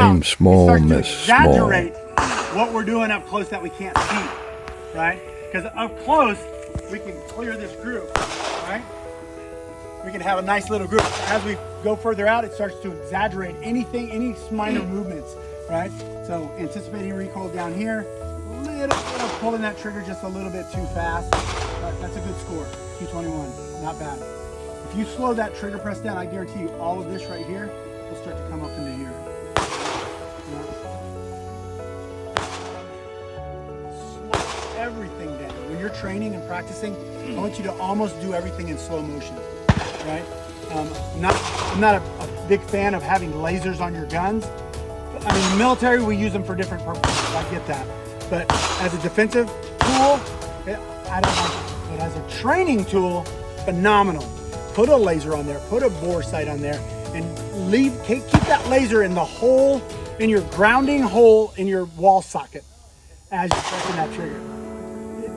Aim small, we start to miss small. exaggerate what we're doing up close that we can't see, right? Because up close, we can clear this groove, right? We can have a nice little groove. As we go further out, it starts to exaggerate anything, any minor movements, right? So anticipating recoil down here, a little bit of pulling that trigger just a little bit too fast, but that's a good score, 221, not bad. If you slow that trigger press down, I guarantee you all of this right here will start to come up into here. Slow everything down. When you're training and practicing, I want you to almost do everything in slow motion, right? I'm not a big fan of having lasers on your guns. I mean, in the military, we use them for different purposes. I get that. But as a defensive tool, I don't like it. But as a training tool, phenomenal. Put a laser on there, put a bore sight on there, and keep that laser in the hole, in your grounding hole in your wall socket as you're pressing that trigger.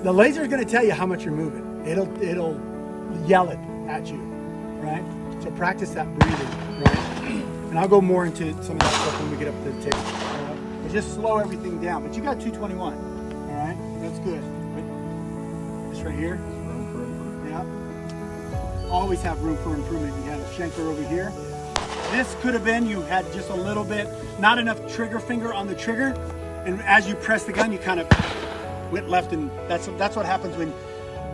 The laser is going to tell you how much you're moving. It'll yell it at you, right? So practice that breathing, right? And I'll go more into some of that stuff when we get up to the tip. But just slow everything down. But you got 221, all right? That's good. But this right here, yeah. Always have room for improvement. You had a Schenker over here. This could have been, you had just a little bit, not enough trigger finger on the trigger, and as you press the gun, you kind of went left, and that's what happens when,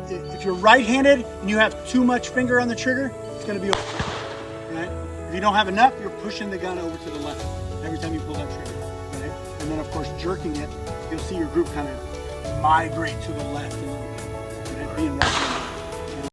if you're right-handed and you have too much finger on the trigger, it's going to be over, right? If you don't have enough, you're pushing the gun over to the left every time you pull that trigger, right? And then, of course, jerking it, you'll see your group kind of migrate to the left a little bit, right? Being right.